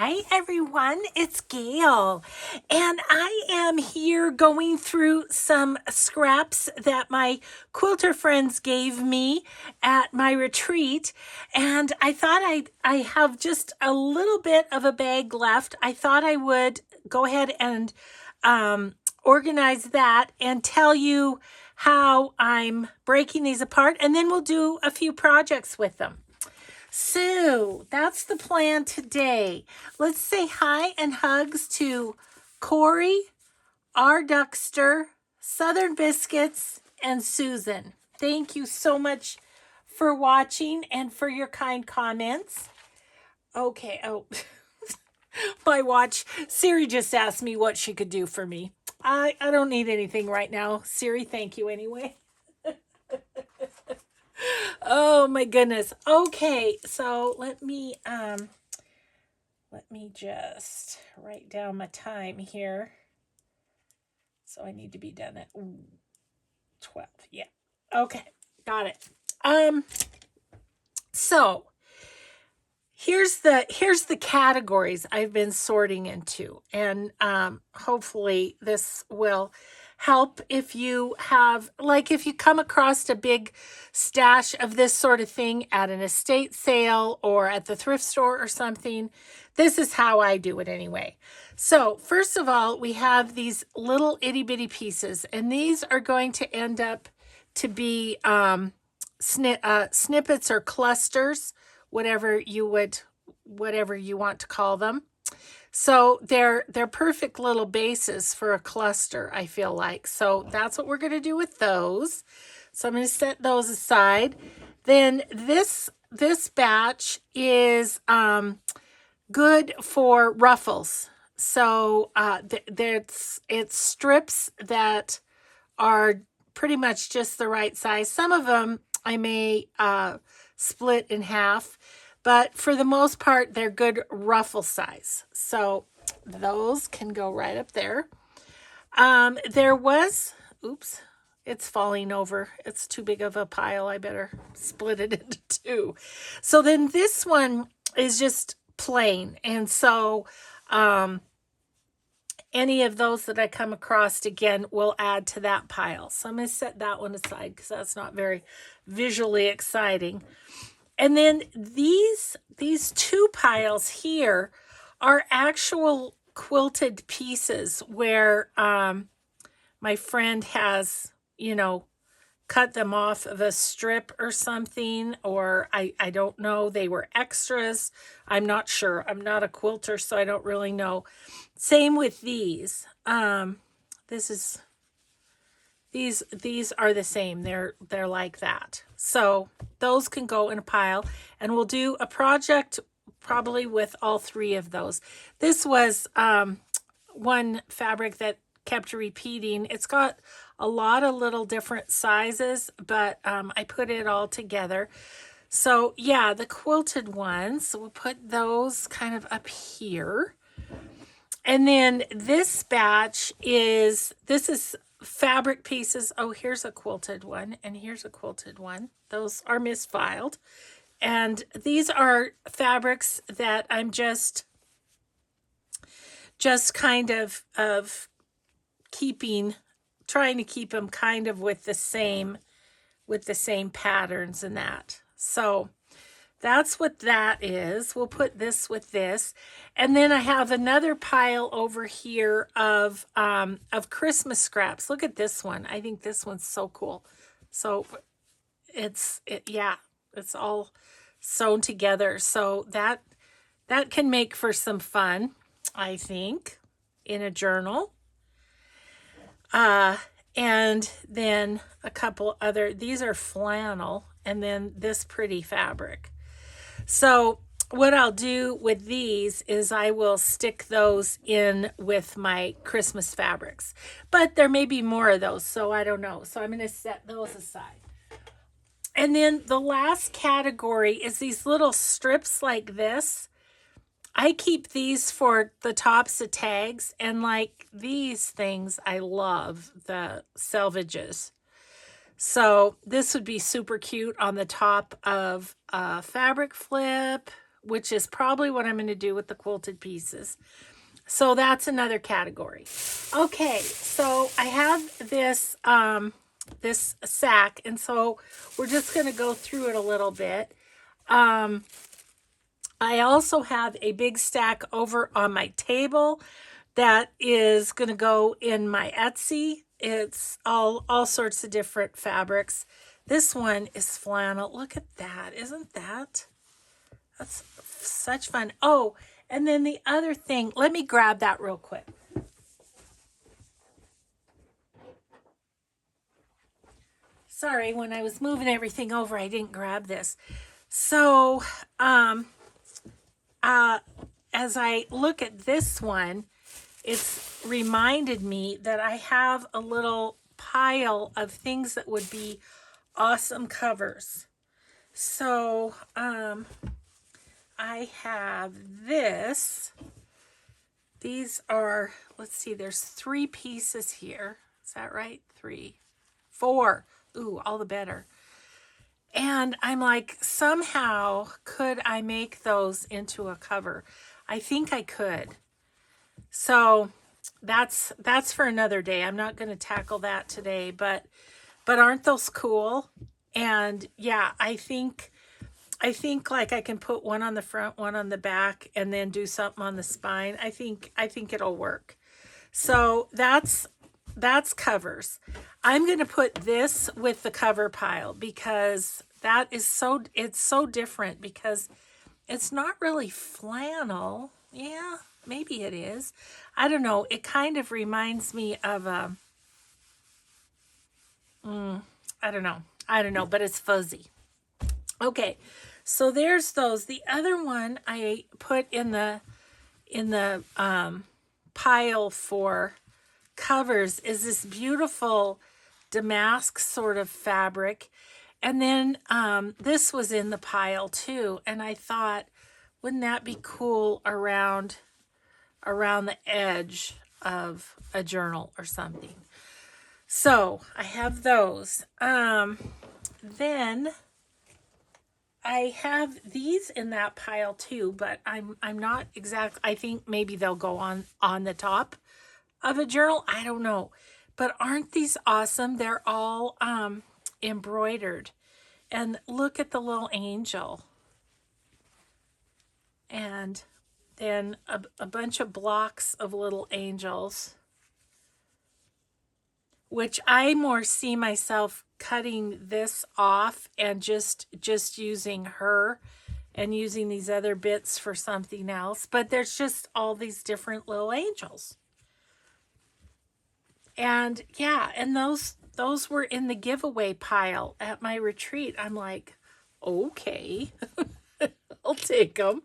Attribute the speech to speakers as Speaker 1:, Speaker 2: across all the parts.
Speaker 1: Hi everyone, it's Gail, and I am here going through some scraps that my quilter friends gave me at my retreat, and I thought I have just a little bit of a bag left. I thought I would go ahead and organize that and tell you how I'm breaking these apart, and then we'll do a few projects with them. So that's the plan today. Let's say hi and hugs to Corey, our Duckster, Southern Biscuits, and Susan. Thank you so much for watching and for your kind comments. Okay, my watch. Siri just asked me what she could do for me. I don't need anything right now. Siri, thank you anyway. Oh my goodness. Okay, so let me just write down my time here. So I need to be done at 12. Yeah. Okay, got it. So here's the categories I've been sorting into, and hopefully this will help if you have, like, if you come across a big stash of this sort of thing at an estate sale or at the thrift store or something. This is how I do it anyway. So first of all, we have these little itty bitty pieces, and these are going to end up to be snippets or clusters, whatever you want to call them. So they're perfect little bases for a cluster, I feel like. So that's what we're going to do with those. So I'm going to set those aside. Then this batch is good for ruffles. So it's strips that are pretty much just the right size. Some of them I may split in half, but for the most part, they're good ruffle size. So those can go right up there. There was, oops, it's falling over. It's too big of a pile. I better split it into two. So then this one is just plain. And so any of those that I come across again will add to that pile. So I'm going to set that one aside because that's not very visually exciting. And then these two piles here are actual quilted pieces where my friend has, cut them off of a strip or something, or I don't know. They were extras. I'm not sure. I'm not a quilter, so I don't really know. Same with these. These are the same. They're like that. So those can go in a pile, and we'll do a project probably with all three of those. This was one fabric that kept repeating. It's got a lot of little different sizes, but I put it all together. So yeah, the quilted ones, we'll put those kind of up here. And then this batch is fabric pieces. Oh, here's a quilted one, and here's a quilted one. Those are misfiled. And these are fabrics that I'm just kind of trying to keep them kind of with the same patterns and that. So that's what that is. We'll put this with this. And then I have another pile over here of Christmas scraps. Look at this one. I think this one's so cool. So it's all sewn together. So that can make for some fun, I think, in a journal. And then a couple other, these are flannel, and then this pretty fabric. So what I'll do with these is I will stick those in with my Christmas fabrics. But there may be more of those, so I don't know. So I'm going to set those aside. And then the last category is these little strips like this. I keep these for the tops of tags, and like these things, I love the selvages. So this would be super cute on the top of a fabric flip which is probably what I'm going to do with the quilted pieces. So that's another category. Okay, so I have this this sack, and so we're just going to go through it a little bit. I also have a big stack over on my table that is going to go in my Etsy. It's all sorts of different fabrics. This one is flannel. Look at that. Isn't that? That's such fun. Oh, and then the other thing, let me grab that real quick. Sorry, when I was moving everything over, I didn't grab this. So, as I look at this one, it's reminded me that I have a little pile of things that would be awesome covers. So, I have this. These are, let's see, there's 3 pieces here. Is that right? 3, 4. Ooh, all the better. And I'm like, somehow could I make those into a cover? I think I could. So that's for another day. I'm not going to tackle that today, but aren't those cool? And yeah, I think like I can put one on the front, one on the back, and then do something on the spine. I think it'll work. So that's covers. I'm going to put this with the cover pile because that is it's so different because it's not really flannel. Yeah, maybe it is. I don't know. It kind of reminds me of I don't know, but it's fuzzy. Okay. So there's those. The other one I put in the pile for covers is this beautiful damask sort of fabric. And then this was in the pile too. And I thought, wouldn't that be cool around the edge of a journal or something? So I have those. Then I have these in that pile too, but I'm not exact. I think maybe they'll go on the top of a journal. I don't know. But aren't these awesome? They're all embroidered. And look at the little angel. And then a bunch of blocks of little angels, which I more see myself cutting this off and just using her and using these other bits for something else. But there's just all these different little angels. And yeah, and those were in the giveaway pile at my retreat. I'm like, okay, I'll take them.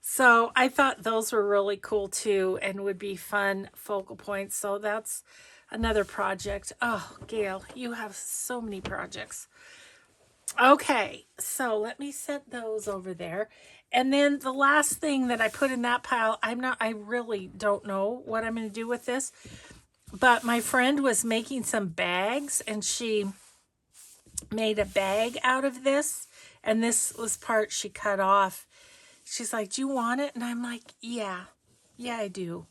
Speaker 1: So I thought those were really cool too and would be fun focal points. So that's another project. Oh, Gail, you have so many projects. Okay, so let me set those over there. And then the last thing that I put in that pile, I really don't know what I'm going to do with this. But my friend was making some bags and she made a bag out of this. And this was part she cut off. She's like, do you want it? And I'm like, yeah, I do.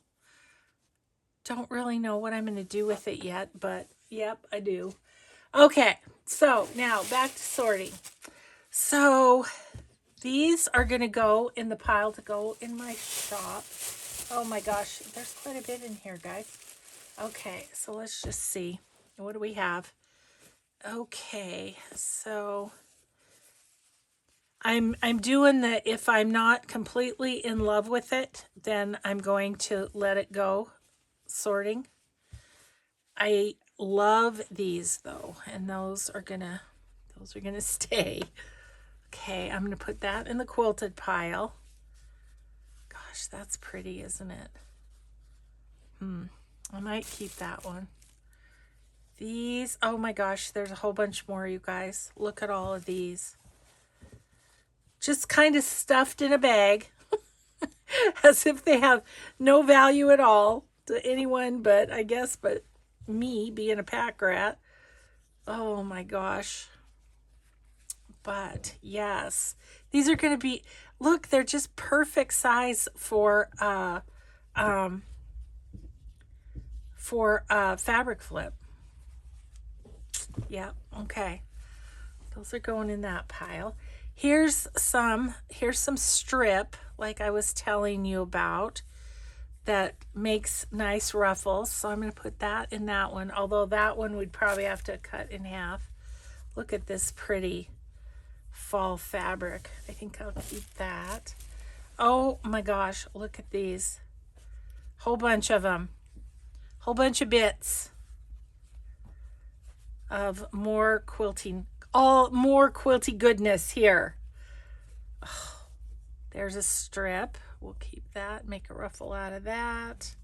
Speaker 1: Don't really know what I'm going to do with it yet, but yep, I do. Okay, so now back to sorting. So these are going to go in the pile to go in my shop. Oh my gosh, there's quite a bit in here, guys. Okay, so let's just see. What do we have? Okay, so I'm doing the, if I'm not completely in love with it, then I'm going to let it go sorting. I love these though, and those are gonna stay. Okay, I'm gonna put that in the quilted pile. Gosh, that's pretty, isn't it? I might keep that one. These, oh my gosh, there's a whole bunch more, you guys. Look at all of these. Just kind of stuffed in a bag as if they have no value at all to anyone but, I guess, but me being a pack rat. Oh my gosh. But yes, These are going to be, look, they're just perfect size for fabric flip. Yeah, okay. Those are going in that pile. Here's some strip, like I was telling you about, that makes nice ruffles. So I'm going to put that in that one, although that one we'd probably have to cut in half. Look at this pretty fall fabric. I think I'll keep that. Oh my gosh, look at these. Whole bunch of them. Whole bunch of bits of more quilting. All more quilty goodness here. Oh, there's a strip. We'll keep that. Make a ruffle out of that.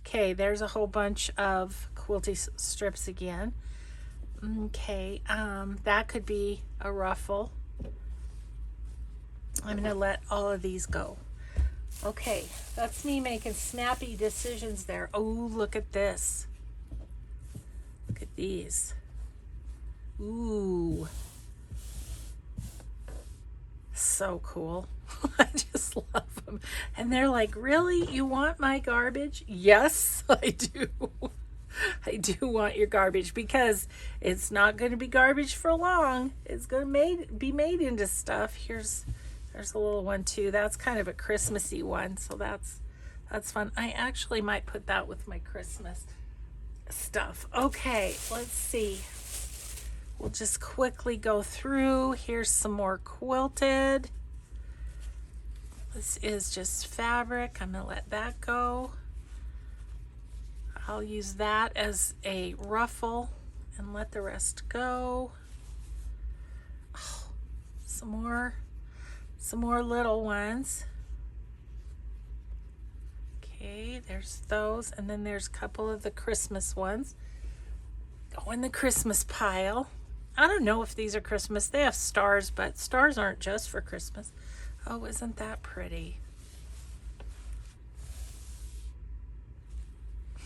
Speaker 1: Okay, there's a whole bunch of quilty strips again. Okay, that could be a ruffle. I'm going to let all of these go. Okay, that's me making snappy decisions there. Oh, look at this. Look at these. Ooh. So cool. I just love them. And they're like, really? You want my garbage? Yes, I do. I do want your garbage, because it's not going to be garbage for long. It's going to be made into stuff. There's a little one too. That's kind of a Christmassy one, so that's fun. I actually might put that with my Christmas stuff. Okay, let's see. We'll just quickly go through. Here's some more quilted. This is just fabric. I'm going to let that go. I'll use that as a ruffle and let the rest go. Oh, some more little ones. Okay, there's those, and then there's a couple of the Christmas ones. Go in the Christmas pile. I don't know if these are Christmas. They have stars, but stars aren't just for Christmas. Oh, isn't that pretty?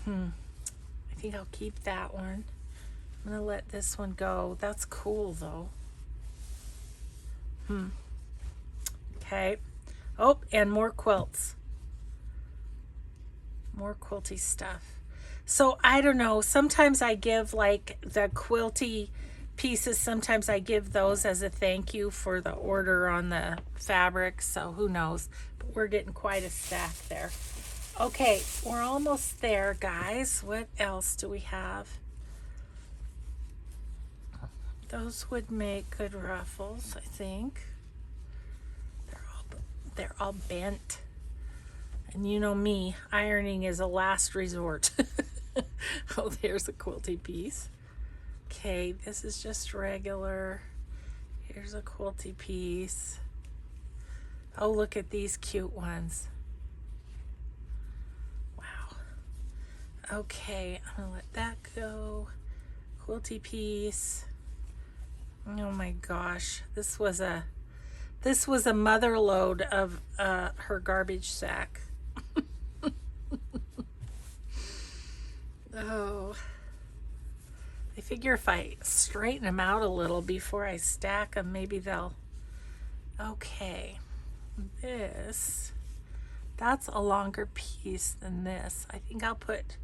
Speaker 1: I think I'll keep that one. I'm going to let this one go. That's cool, though. Okay. Oh, and more quilts. More quilty stuff. So, I don't know. Sometimes I give, like, the quilty pieces, sometimes I give those as a thank you for the order on the fabric. So, who knows? But we're getting quite a stack there. Okay, we're almost there, guys. What else do we have? Those would make good ruffles, I think. They're all bent. And you know me, ironing is a last resort. Oh, there's a quilty piece. Okay, this is just regular. Here's a quilty piece. Oh, look at these cute ones. Okay, I'm gonna let that go. Quilty piece. Oh my gosh, this was a mother load of her garbage sack. Oh, I figure if I straighten them out a little before I stack them, maybe they'll. Okay, that's a longer piece than this. I think I'll put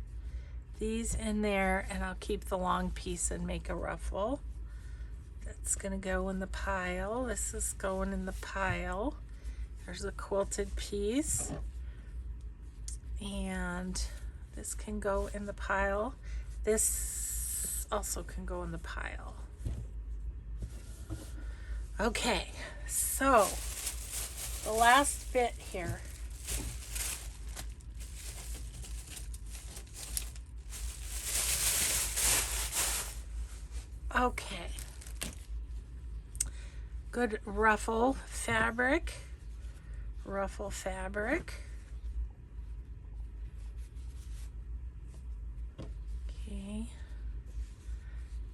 Speaker 1: these in there, and I'll keep the long piece and make a ruffle. That's gonna go in the pile. This is going in the pile. There's a quilted piece, and this can go in the pile. This also can go in the pile. Okay, so the last bit here. Okay, good ruffle fabric. Okay,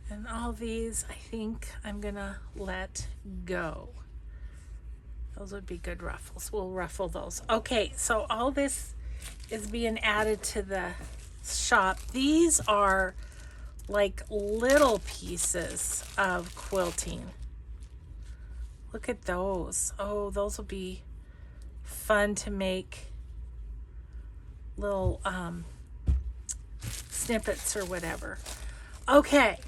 Speaker 1: and all these I think I'm gonna let go. Those would be good ruffles. We'll ruffle those. Okay, so all this is being added to the shop. These are like little pieces of quilting. Look at those. Oh, those will be fun to make little snippets or whatever. Okay.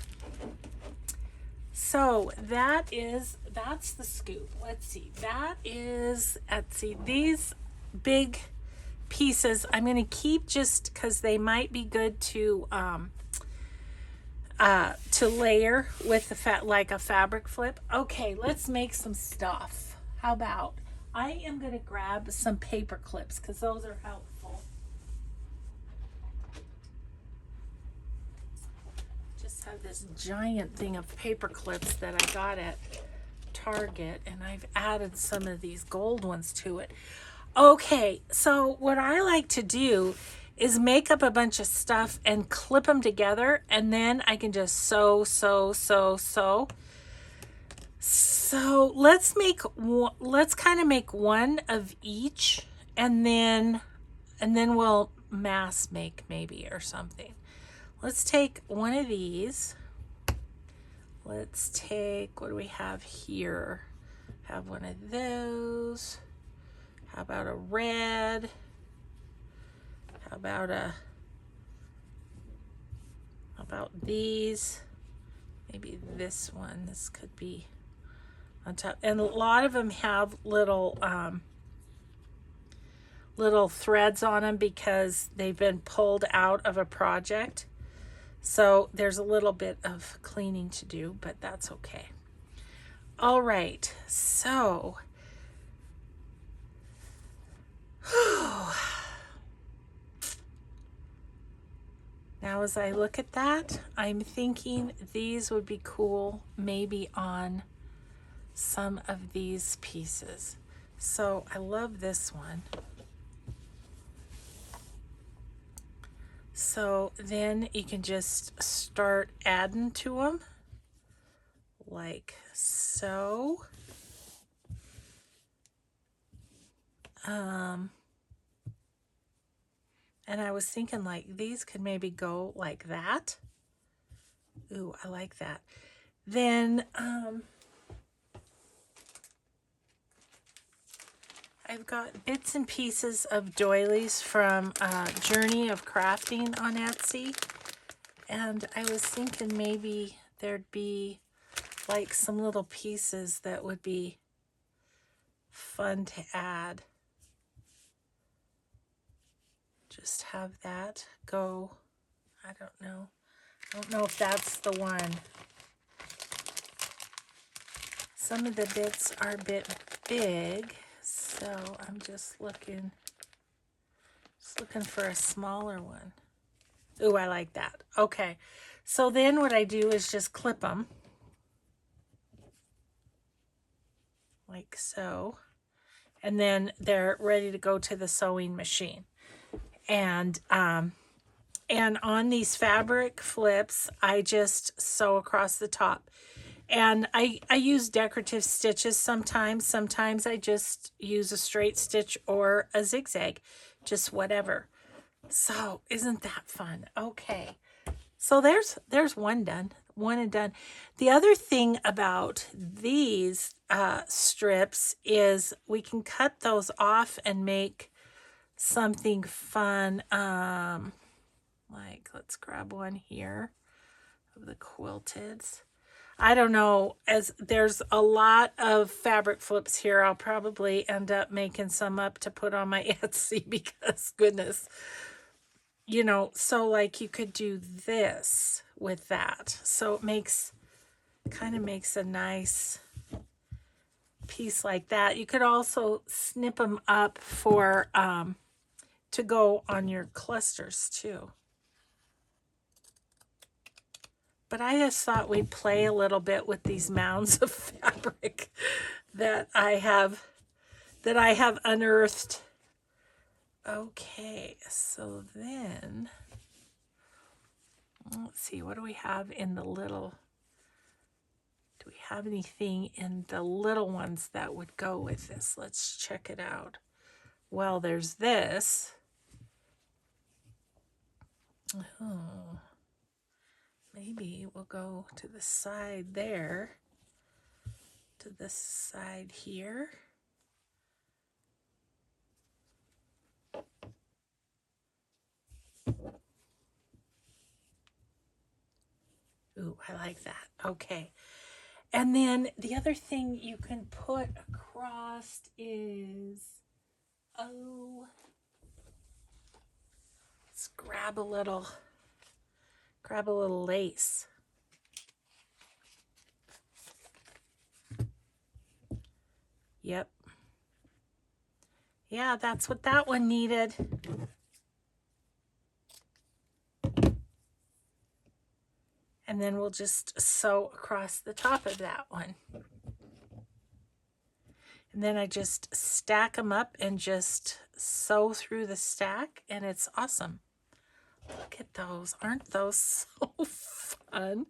Speaker 1: So that's the scoop. Let's see. Let's see, these big pieces I'm going to keep just because they might be good to layer with the like a fabric flip. Okay, let's make some stuff. How about I am going to grab some paper clips because those are helpful. Just have this giant thing of paper clips that I got at Target, and I've added some of these gold ones to it. Okay, so what I like to do is make up a bunch of stuff and clip them together, and then I can just sew. So let's kind of make one of each, and then we'll mass make maybe or something. Let's take one of these. Let's take, what do we have here? Have one of those. How about a red? How about these? Maybe this one. This could be on top. And a lot of them have little threads on them because they've been pulled out of a project. So there's a little bit of cleaning to do, but that's okay. All right, so now as I look at that, I'm thinking these would be cool maybe on some of these pieces. So I love this one. So then you can just start adding to them like so. And I was thinking like these could maybe go like that. Ooh, I like that. Then I've got bits and pieces of doilies from Journey of Crafting on Etsy. And I was thinking maybe there'd be like some little pieces that would be fun to add. Just have that go. I don't know if that's the one. Some of the bits are a bit big, so I'm just looking for a smaller one. Ooh, I like that. Okay, so then what I do is just clip them like so, and then they're ready to go to the sewing machine. And on these fabric flips, I just sew across the top. And I use decorative stitches sometimes. Sometimes I just use a straight stitch or a zigzag, just whatever. So isn't that fun? Okay. So there's one done, one and done. The other thing about these strips is we can cut those off and make something fun. Like let's grab one here of the quilteds. I don't know, as there's a lot of fabric flips here, I'll probably end up making some up to put on my Etsy because goodness, you know, so like you could do this with that. So it kind of makes a nice piece like that. You could also snip them up for, to go on your clusters too. But I just thought we'd play a little bit with these mounds of fabric that I have unearthed. Okay, so then let's see, what do we have in the little? Do we have anything in the little ones that would go with this? Let's check it out. Well, there's this. Oh. Maybe we'll go to the side there. to this side here. Ooh, I like that. Okay. And then the other thing you can put across is, oh, let's grab a little lace. Yep. Yeah, that's what that one needed. And then we'll just sew across the top of that one. And then I just stack them up and just sew through the stack, and it's awesome. Look at those. Aren't those so fun?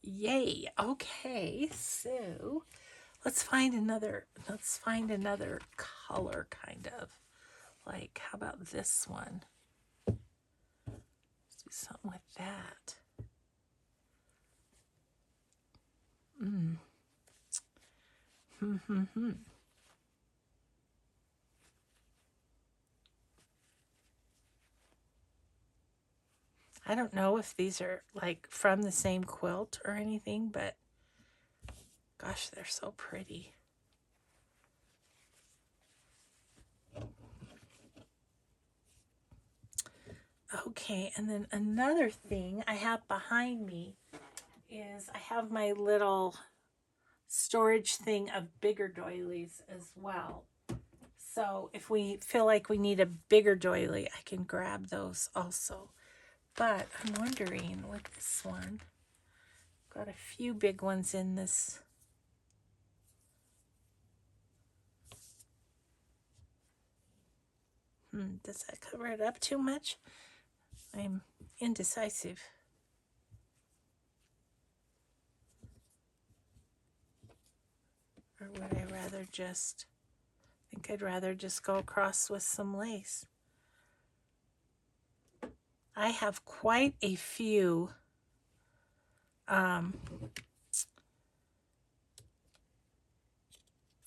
Speaker 1: Yay. Okay, so let's find another color, kind of. Like, how about this one? Let's do something with that. I don't know if these are like from the same quilt or anything, but gosh, they're so pretty. Okay, and then another thing I have behind me is I have my little storage thing of bigger doilies as well. So if we feel like we need a bigger doily, I can grab those also. But I'm wondering with this one, got a few big ones in this. Does that cover it up too much? I'm indecisive. Or would I rather just, I think I'd rather just go across with some lace. I have quite a few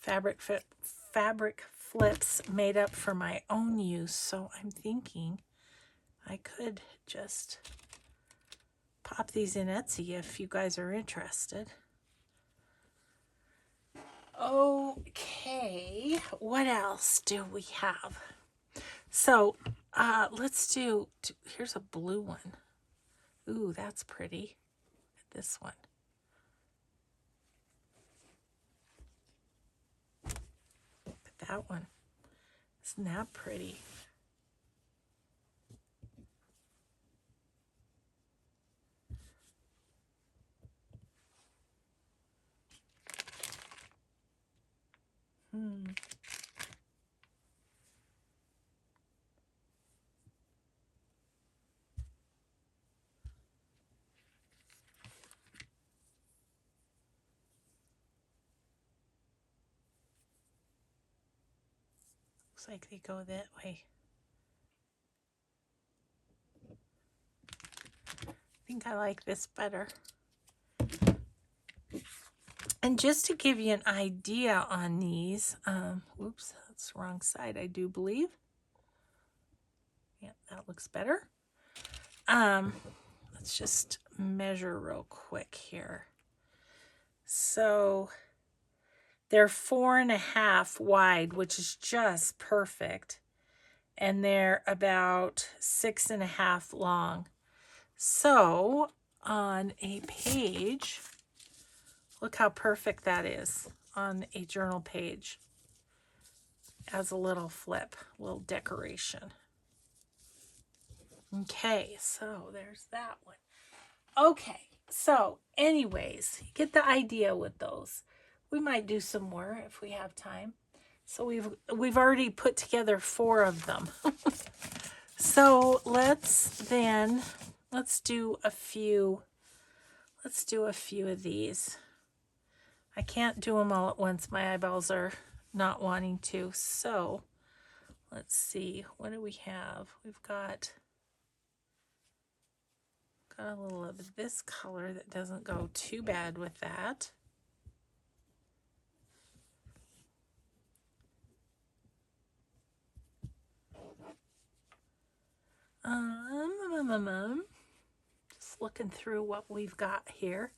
Speaker 1: fabric flips made up for my own use, so I'm thinking I could just pop these in Etsy if you guys are interested. Okay, what else do we have? So let's do, here's a blue one. Ooh, that's pretty. This one. Look at that one. Isn't that pretty? Looks like they go that way. I think I like this better. And just to give you an idea on these, whoops, that's the wrong side, I do believe. Yeah, that looks better. Let's just measure real quick here. So they're 4.5 wide, which is just perfect. And they're about 6.5 long. So on a page, look how perfect that is on a journal page as a little flip, little decoration. Okay, so there's that one. Okay, so anyways, you get the idea with those. We might do some more if we have time. So we've already put together 4 of them. So let's do a few. Let's do a few of these. I can't do them all at once. My eyeballs are not wanting to. So let's see. What do we have? We've got a little of this color that doesn't go too bad with that. Just looking through what we've got here.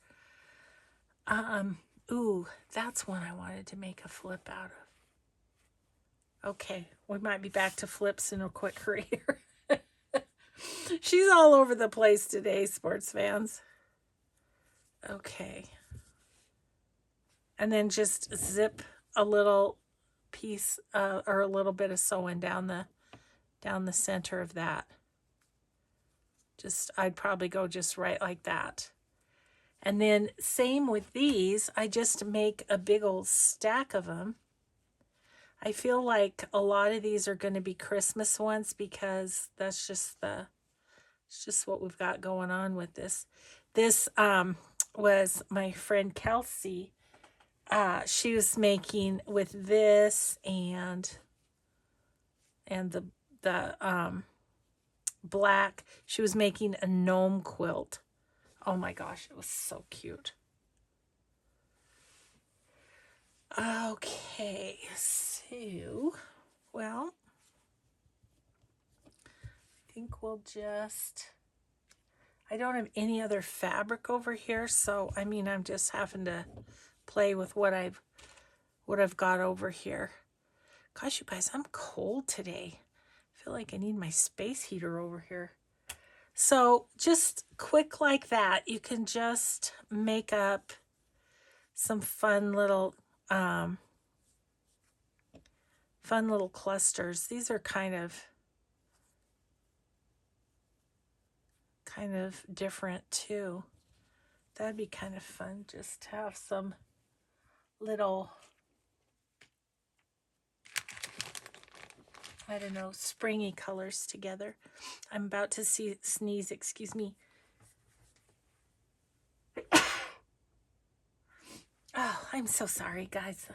Speaker 1: Ooh, that's one I wanted to make a flip out of. Okay, we might be back to flips in a quick hurry here. She's all over the place today, sports fans. Okay. And then just zip a little piece or a little bit of sewing down the center of that. I'd probably go just right like that. And then same with these, I just make a big old stack of them. I feel like a lot of these are going to be Christmas ones because that's just it's just what we've got going on with this. This was my friend Kelsey. She was making with this and the black. She was making a gnome quilt. Oh my gosh, it was so cute. Okay, so, well, I think we'll just, I don't have any other fabric over here, so I mean, I'm just having to play with what I've got over here. Gosh, you guys, I'm cold today. I feel like I need my space heater over here. So just quick like that, you can just make up some fun little clusters. These are kind of different too. That'd be kind of fun just to have some little, I don't know, springy colors together. I'm about to sneeze, excuse me. Oh, I'm so sorry, guys.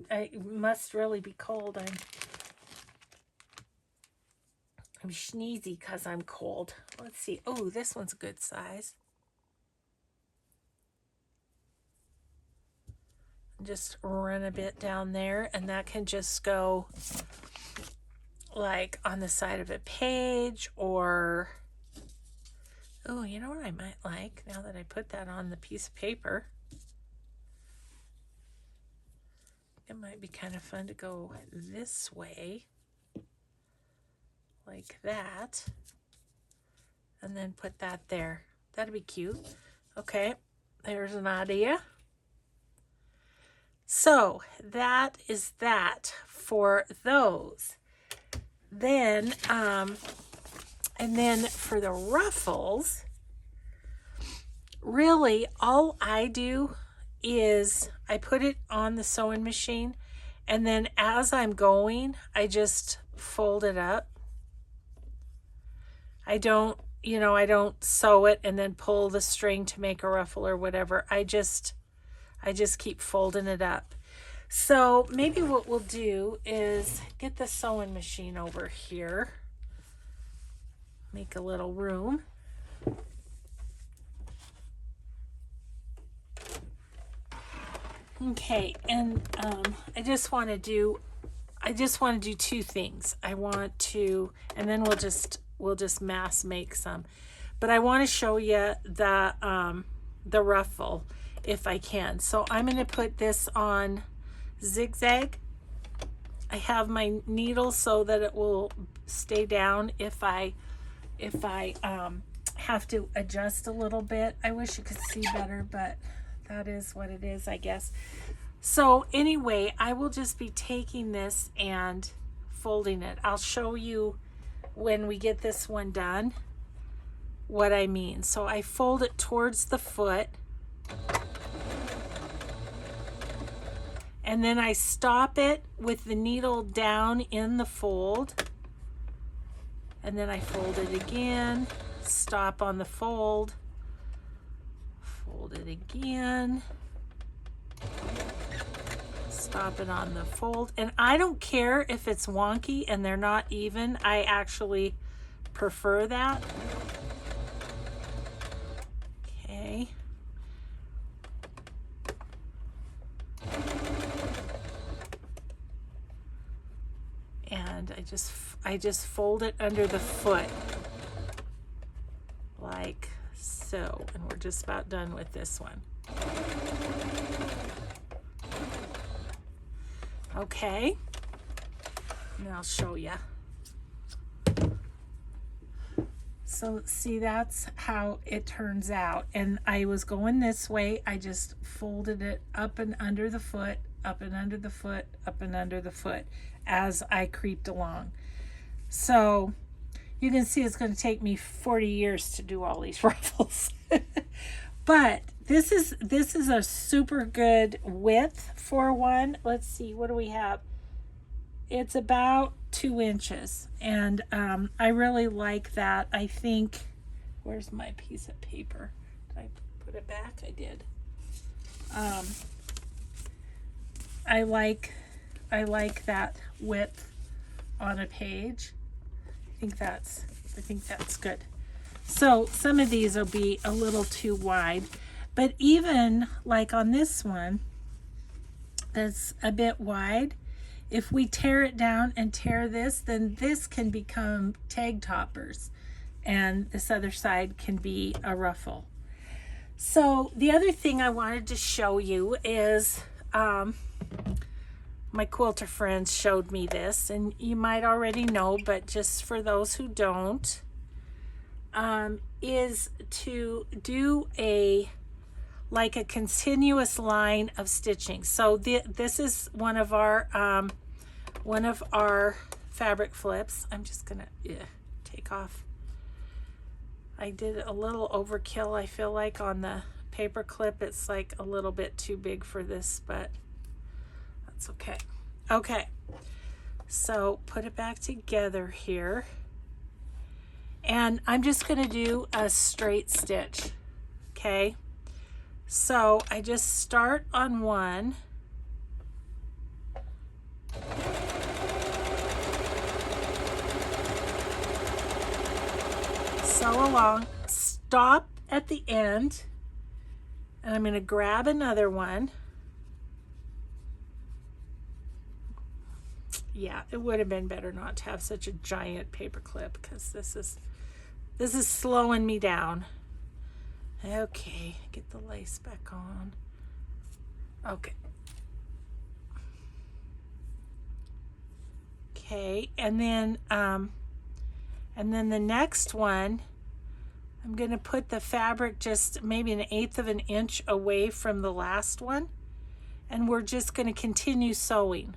Speaker 1: I must really be cold. I'm sneezy because I'm cold. Let's see. Oh, this one's a good size. Just run a bit down there, and that can just go like on the side of a page, or oh, you know what I might like now that I put that on the piece of paper? It might be kind of fun to go this way, like that, and then put that there. That'd be cute. Okay, there's an idea. So that is that for those. Then, and then for the ruffles, really all I do is I put it on the sewing machine, and then as I'm going, I just fold it up. I don't sew it and then pull the string to make a ruffle or whatever. I just keep folding it up. So maybe what we'll do is get the sewing machine over here. Make a little room. Okay, and I just want to do two things. I want to, and then we'll just mass make some. But I want to show you the ruffle if I can. So I'm going to put this on zigzag. I have my needle so that it will stay down if I have to adjust a little bit. I wish you could see better, but that is what it is, I guess. So anyway, I will just be taking this and folding it. I'll show you when we get this one done what I mean. So I fold it towards the foot, and then I stop it with the needle down in the fold, and then I fold it again, stop on the fold, fold it again, stop it on the fold. And I don't care if it's wonky and they're not even. I actually prefer that. Okay. And I just fold it under the foot. so. And we're just about done with this one. Okay, and I'll show you. So see, that's how it turns out. And I was going this way. I just folded it up and under the foot, up and under the foot, up and under the foot as I creeped along. So you can see it's going to take me 40 years to do all these ruffles. But this is a super good width for one. Let's see, what do we have? It's about 2 inches, and I really like that. I think, where's my piece of paper? Did I put it back? I did. I like that width on a page. I think that's good. So some of these will be a little too wide, but even like on this one that's a bit wide, if we tear it down and tear this, then this can become tag toppers, and this other side can be a ruffle. So the other thing I wanted to show you is my quilter friends showed me this, and you might already know, but just for those who don't, is to do a continuous line of stitching. So this is one of our fabric flips. I'm just gonna take off. I did a little overkill, I feel like, on the paper clip. It's like a little bit too big for this, but that's okay. Okay, so put it back together here, and I'm just gonna do a straight stitch. Okay, so I just start on one, sew along, stop at the end, and I'm going to grab another one. Yeah, it would have been better not to have such a giant paper clip, because this is slowing me down. Okay, get the lace back on. Okay. Okay, and then the next one, I'm going to put the fabric just maybe 1/8 of an inch away from the last one, and we're just going to continue sewing.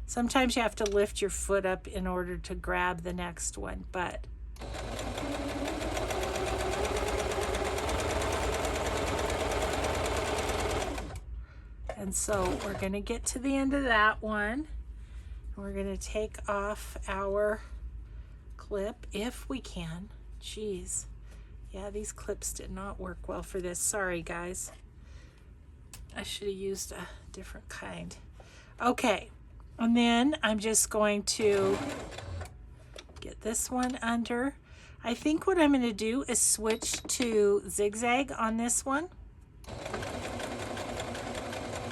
Speaker 1: Sometimes you have to lift your foot up in order to grab the next one, but and so we're going to get to the end of that one. We're going to take off our clip if we can. Jeez. Yeah, these clips did not work well for this. Sorry, guys. I should have used a different kind. Okay. And then I'm just going to get this one under. I think what I'm going to do is switch to zigzag on this one.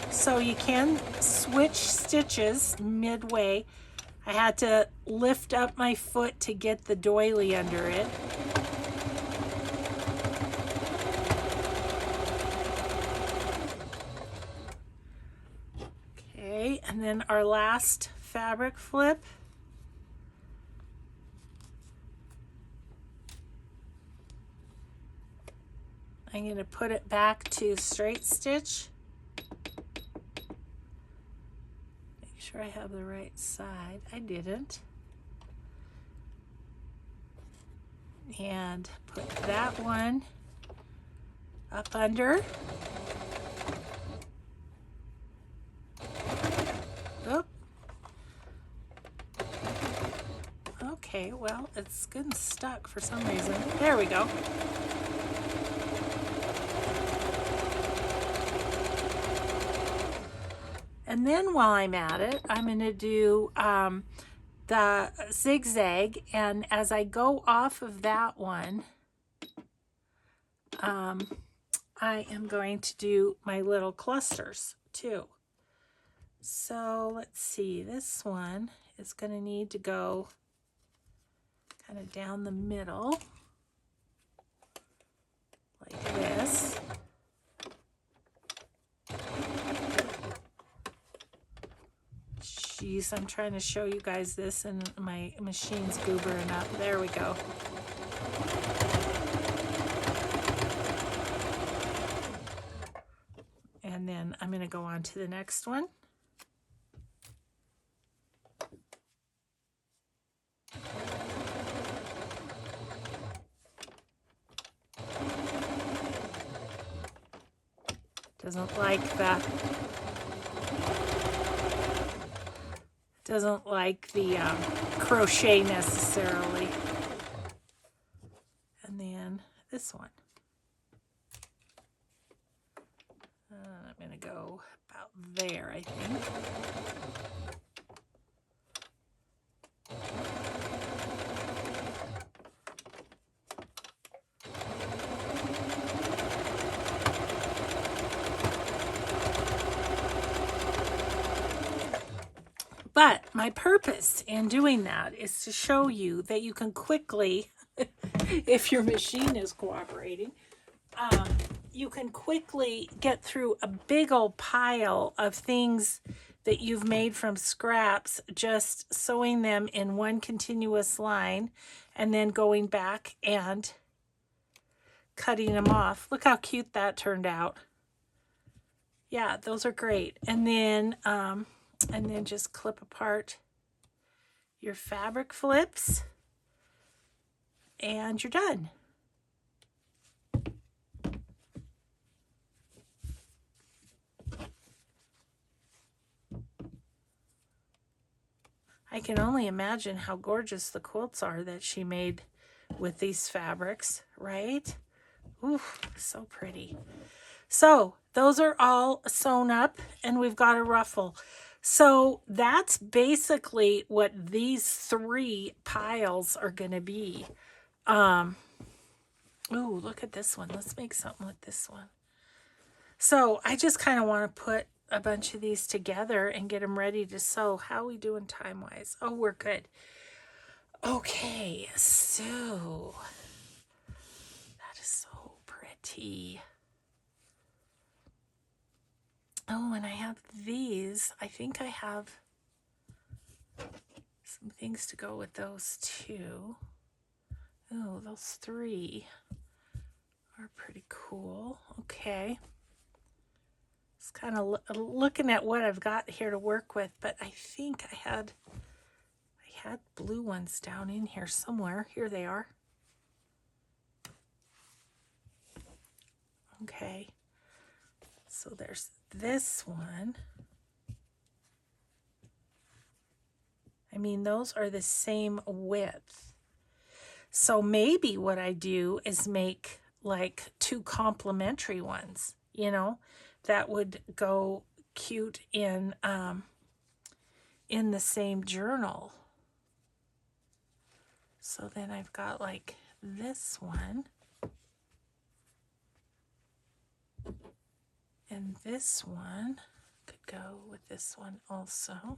Speaker 1: So you can switch stitches midway. I had to lift up my foot to get the doily under it. Okay, and then our last fabric flip. I'm going to put it back to straight stitch. Make sure I have the right side. I didn't. And put that one up under. Oop. Okay, well, it's getting stuck for some reason. There we go. And then while I'm at it, I'm going to do the zigzag, and as I go off of that one, I am going to do my little clusters too. So let's see, this one is going to need to go kind of down the middle. like this. Jeez, I'm trying to show you guys this and my machine's goobering up. There we go. And then I'm going to go on to the next one. Doesn't like the crochet necessarily. And then this one. I'm going to go about there, I think. But my purpose in doing that is to show you that you can quickly, if your machine is cooperating, you can quickly get through a big old pile of things that you've made from scraps, just sewing them in one continuous line and then going back and cutting them off. Look how cute that turned out. Yeah, those are great. And then just clip apart your fabric flips and you're done. I can only imagine how gorgeous the quilts are that she made with these fabrics, right? Ooh, so pretty. So those are all sewn up and we've got a ruffle. So that's basically what these 3 piles are going to be. Ooh, look at this one. Let's make something with this one. So I just kind of want to put a bunch of these together and get them ready to sew. How are we doing time-wise? Oh, we're good. Okay, so that is so pretty. Oh, and I have these. I think I have some things to go with those too. Oh, those 3 are pretty cool. Okay. Just kind of looking at what I've got here to work with, but I think I had blue ones down in here somewhere. Here they are. Okay. So there's this one. I mean, those are the same width. So maybe what I do is make like 2 complementary ones, you know, that would go cute in the same journal. So then I've got like this one. And this one could go with this one also.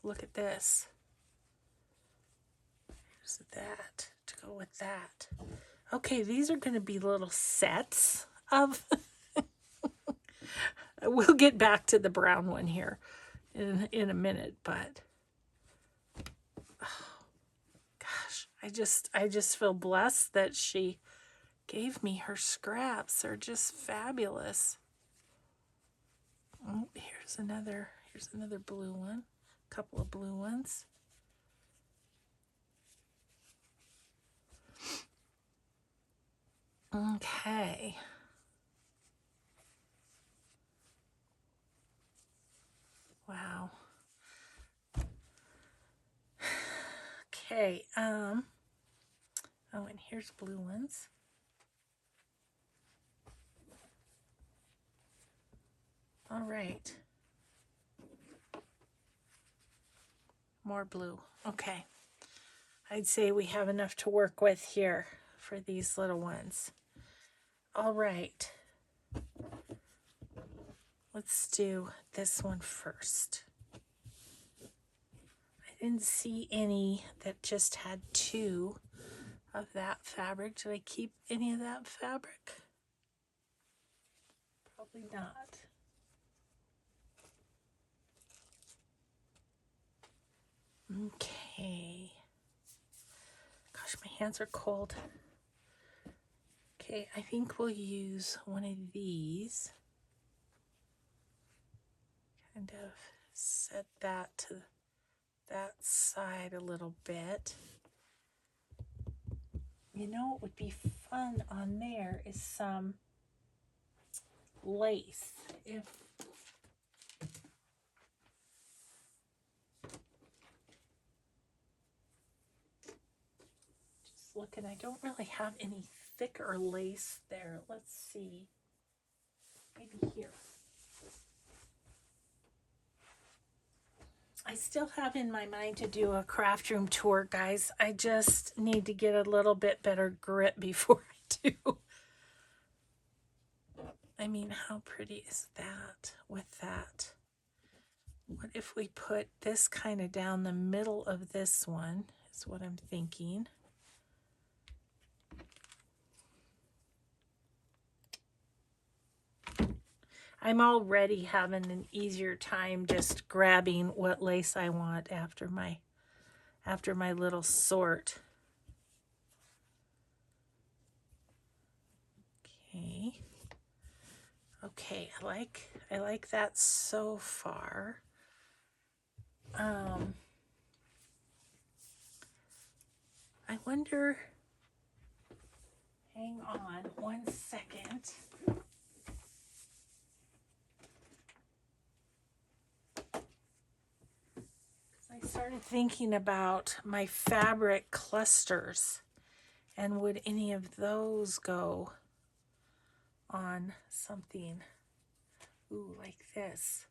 Speaker 1: Look at this. Here's that to go with that. Okay, these are going to be little sets of... We'll get back to the brown one here in a minute, but... Oh, gosh, I just feel blessed that she gave me her scraps. They're just fabulous. Oh, here's another blue one. A couple of blue ones. Okay. Wow. Okay. Oh, and here's blue ones. All right. More blue. Okay. I'd say we have enough to work with here for these little ones. All right. Let's do this one first. I didn't see any that just had 2. of that fabric. Did I keep any of that fabric? Probably not. Okay. Gosh, my hands are cold. Okay, I think we'll use one of these. Kind of set that to that side a little bit. You know what would be fun on there is some lace. Just looking, I don't really have any thicker lace there. Let's see. Maybe here. I still have in my mind to do a craft room tour, guys. I just need to get a little bit better grip before I do. I mean, how pretty is that with that? What if we put this kind of down the middle of this one, is what I'm thinking. I'm already having an easier time just grabbing what lace I want after my little sort. Okay. Okay, I like that so far. I wonder, hang on one second. I started thinking about my fabric clusters, and would any of those go on something, ooh, like this.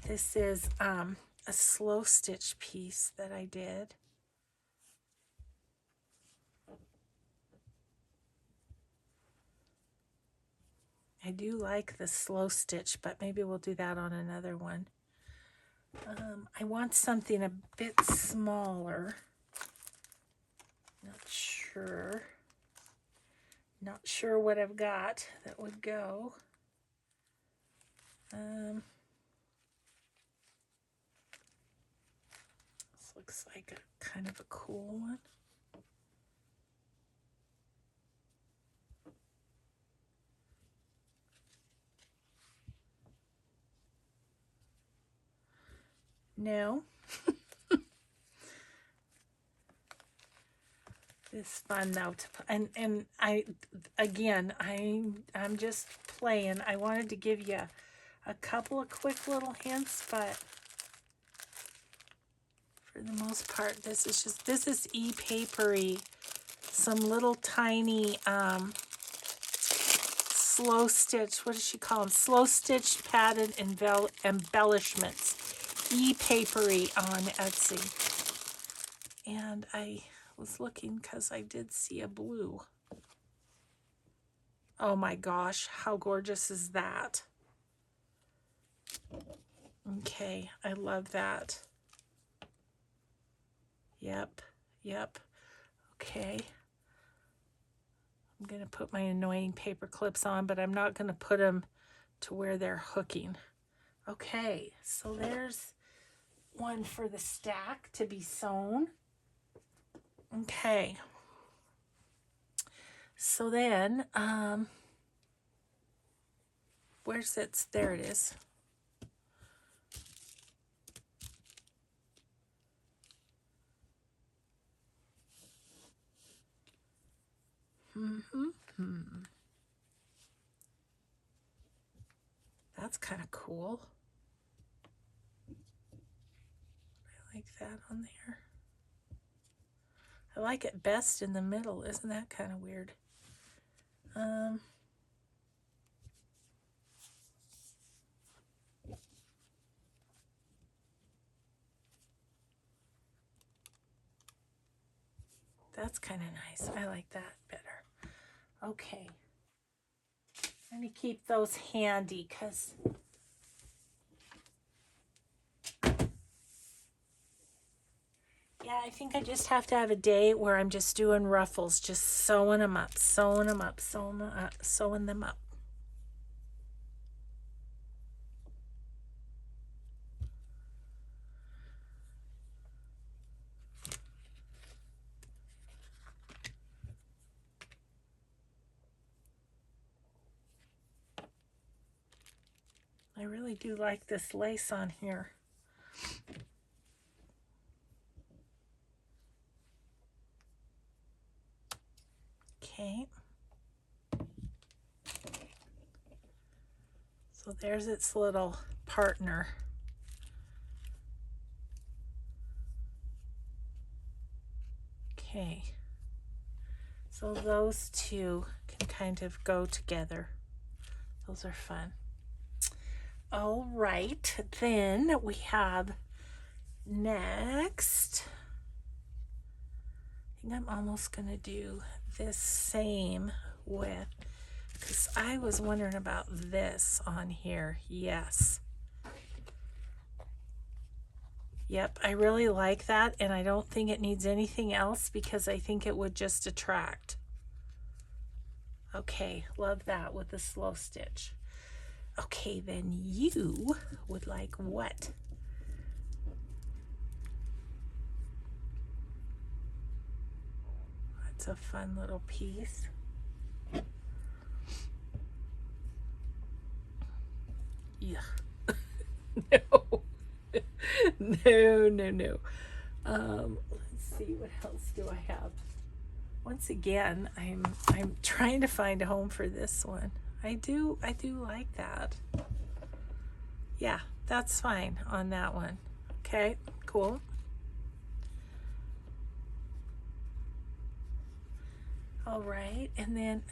Speaker 1: This is a slow stitch piece that I did. I do like the slow stitch, but maybe we'll do that on another one. I want something a bit smaller. Not sure what I've got that would go. This looks like a kind of a cool one. No. It's fun though and I'm just playing. I wanted to give you a couple of quick little hints, but for the most part this is e-papery, some little tiny slow stitch, what does she call them? Slow stitched padded embellishments, e-papery on Etsy. And I was looking because I did see a blue. Oh my gosh, how gorgeous is that? Okay, I love that. Yep. Okay. I'm going to put my annoying paper clips on, but I'm not going to put them to where they're hooking. Okay, so there's one for the stack to be sewn. Okay. So then, where's it? There it is. That's kind of cool. I like that on there. I like it best in the middle. Isn't that kind of weird? That's kind of nice. I like that better. Okay. I'm going to keep those handy because yeah, Yeah, I think I just have to have a day where I'm just doing ruffles, just sewing them up, sewing them up, sewing them up, sewing them up. I really do like this lace on here. Okay. So there's its little partner. Okay. So those two can kind of go together. Those are fun. All right, then we have next. I think I'm almost going to do this same with, because I was wondering about this on here. Yes. Yep, I really like that, and I don't think it needs anything else because I think it would just attract. Okay, love that with the slow stitch. Okay, then you would like what? That's a fun little piece. Yeah. No. No. Let's see, what else do I have? Once again, I'm trying to find a home for this one. I do like that. Yeah, that's fine on that one. Okay, cool. All right, and then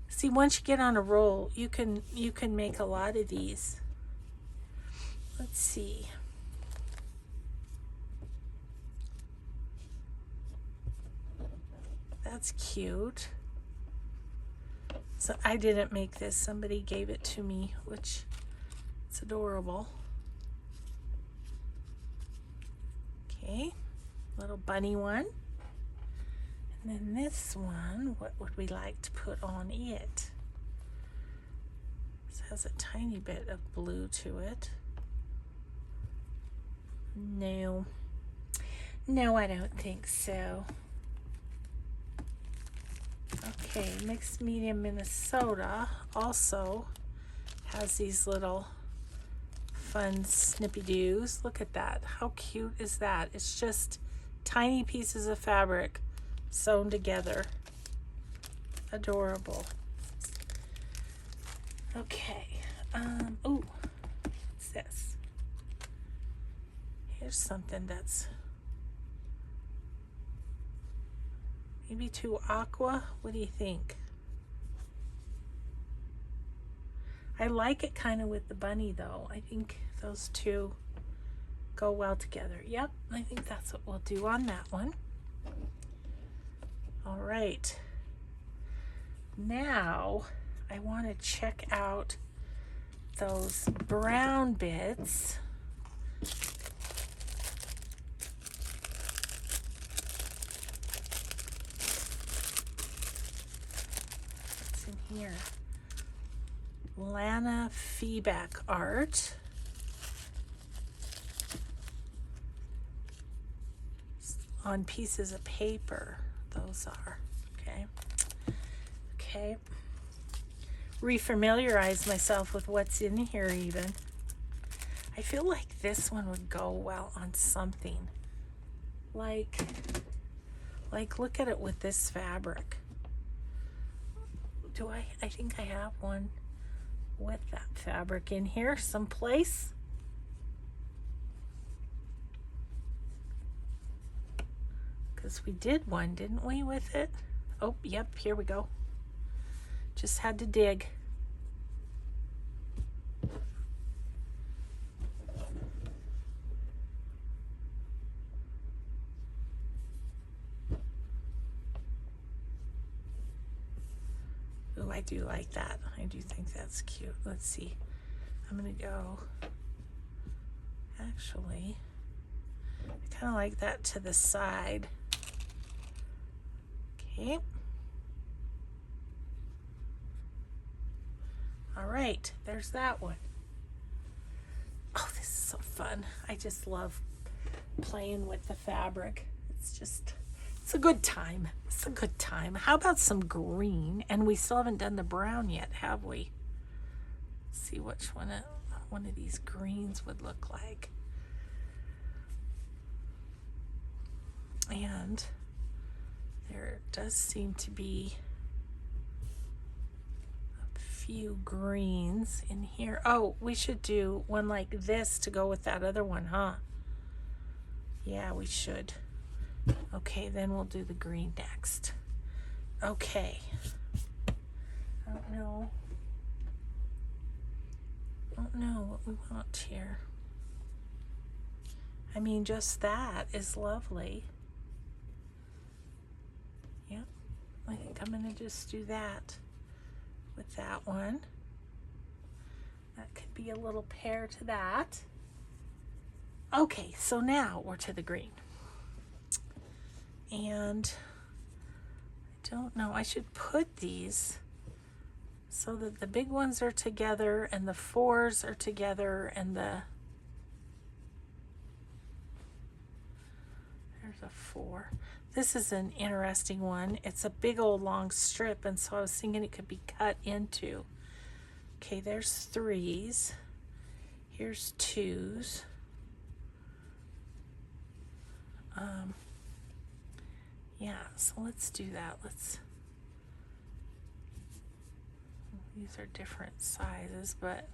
Speaker 1: see, once you get on a roll, you can make a lot of these. Let's see. That's cute. So I didn't make this. Somebody gave it to me, which it's adorable. Okay, little bunny one. And then this one, what would we like to put on it? This has a tiny bit of blue to it. No, I don't think so. Okay, Mixed Medium Minnesota also has these little fun snippy-doos. Look at that. How cute is that? It's just tiny pieces of fabric sewn together. Adorable. Okay. Oh, what's this? Here's something that's maybe too aqua. What do you think? I like it kind of with the bunny though. I think those two go well together. Yep, I think that's what we'll do on that one. All right. Now I want to check out those brown bits. What's in here? Lana feedback art. On pieces of paper, those are. Okay. Refamiliarize myself with what's in here even. I feel like this one would go well on something. Like look at it with this fabric. I think I have one with that fabric in here someplace. Because we did one, didn't we, with it? Oh, yep, here we go. Just had to dig. Oh, I do like that. I do think that's cute. Let's see. I'm gonna go, actually, I kind of like that to the side. Okay. All right, there's that one. Oh, this is so fun. I just love playing with the fabric. It's a good time. It's a good time. How about some green? And we still haven't done the brown yet, have we? Let's see which one of these greens would look like. And there does seem to be a few greens in here. Oh, we should do one like this to go with that other one, huh? Yeah, we should. Okay, then we'll do the green next. Okay. I don't know what we want here. I mean, just that is lovely. Yep, I think I'm gonna just do that with that one. That could be a little pair to that. Okay, so now we're to the green. And I don't know, I should put these so that the big ones are together and the fours are together and there's a 4. This is an interesting one. It's a big old long strip, and so I was thinking it could be cut into. Okay, there's 3s. Here's 2s. Yeah, so let's do that. These are different sizes, but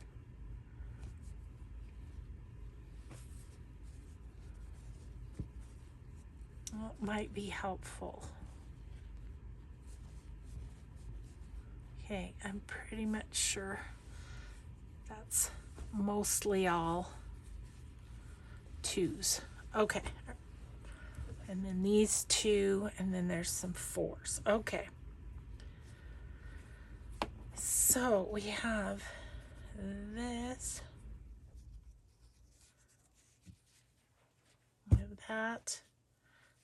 Speaker 1: well, it might be helpful. Okay, I'm pretty much sure that's mostly all 2s. Okay. And then these 2, and then there's some 4s. Okay. So we have this. We have that.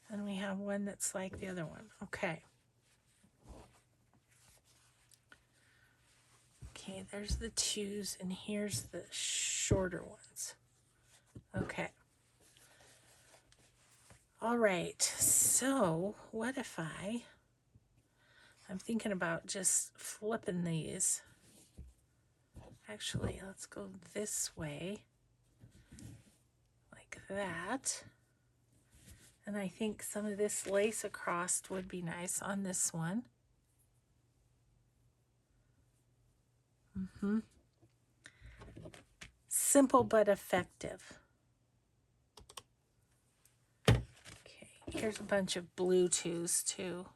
Speaker 1: And we have one that's like the other one. Okay. Okay, there's the 2s, and here's the shorter ones. Okay. All right, so what if I'm thinking about just flipping these. Actually, let's go this way, like that. And I think some of this lace across would be nice on this one. Simple but effective. Okay, here's a bunch of blue 2s too.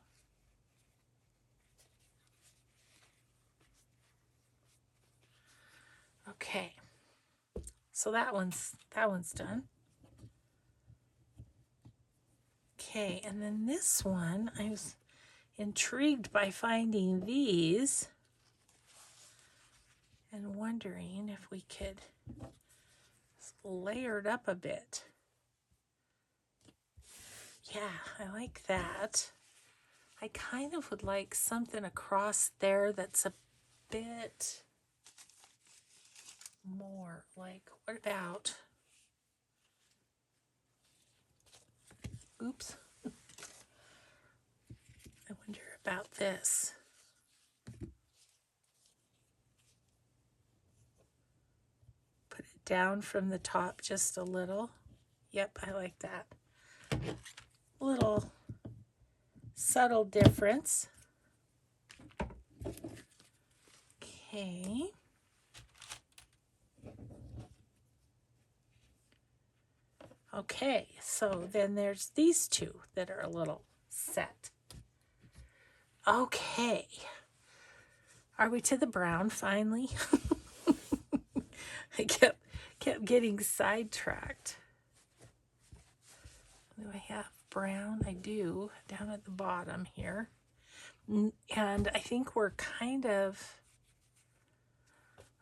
Speaker 1: Okay, so that one's done. Okay, and then this one, I was intrigued by finding these and wondering if we could layer it up a bit. Yeah, I like that. I kind of would like something across there that's a bit more like, what about, oops, I wonder about this. Put it down from the top just a little. Yep, I like that. Little subtle difference. Okay. Okay, so then there's these 2 that are a little set. Okay. Are we to the brown finally? I kept getting sidetracked. Do I have brown? I do, down at the bottom here. And I think we're kind of,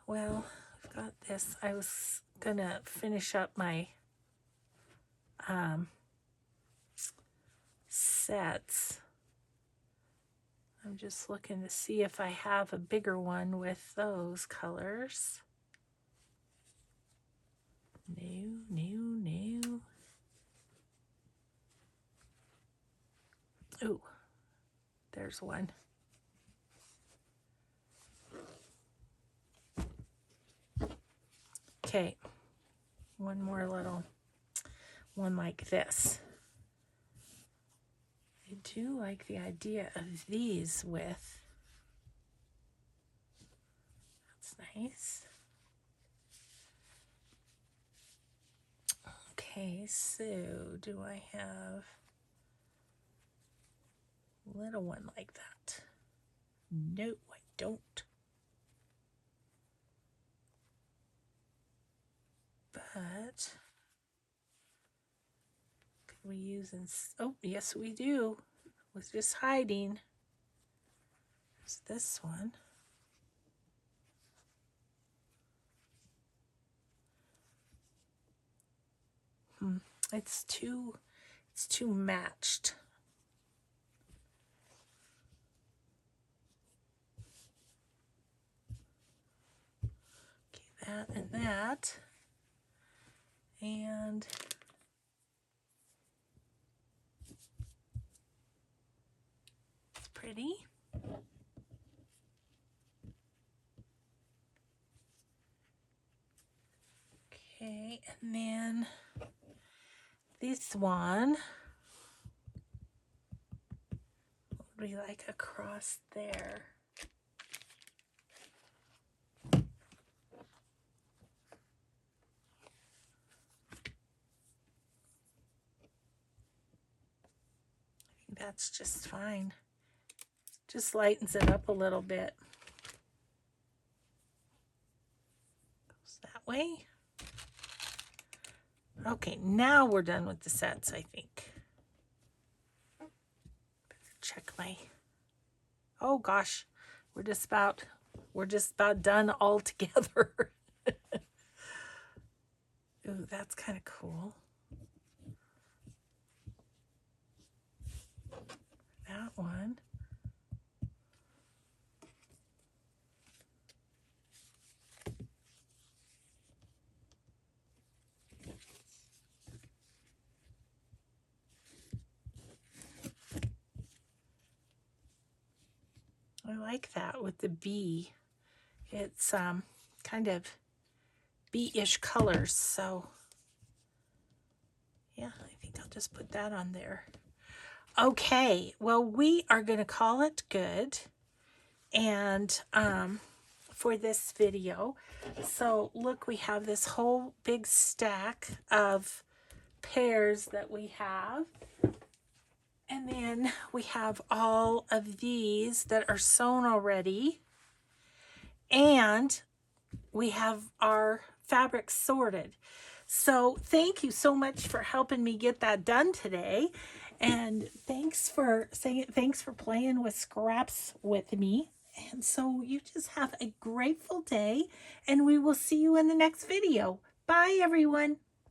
Speaker 1: well, I've got this. I was gonna finish up my sets. I'm just looking to see if I have a bigger one with those colors. No. Ooh, there's one. Okay, one more little one like this. I do like the idea of these with. That's nice. Okay, so do I have a little one like that? No, I don't. But could we use oh, yes we do. Was just hiding. There's this one. It's too matched. Okay, that and that. And it's pretty. Okay, and then this one would be like across there. I think that's just fine. Just lightens it up a little bit. Goes that way. Okay, now we're done with the sets, I think. Better check my. Oh gosh, we're just about done all together. Ooh, that's kind of cool. That one. I like that with the bee. It's kind of bee-ish colors, so yeah, I think I'll just put that on there. Okay, well, we are going to call it good and for this video. So look, we have this whole big stack of pears that we have. And then we have all of these that are sewn already. And we have our fabric sorted. So thank you so much for helping me get that done today. And thanks for playing with scraps with me. And so you just have a grateful day, and we will see you in the next video. Bye, everyone.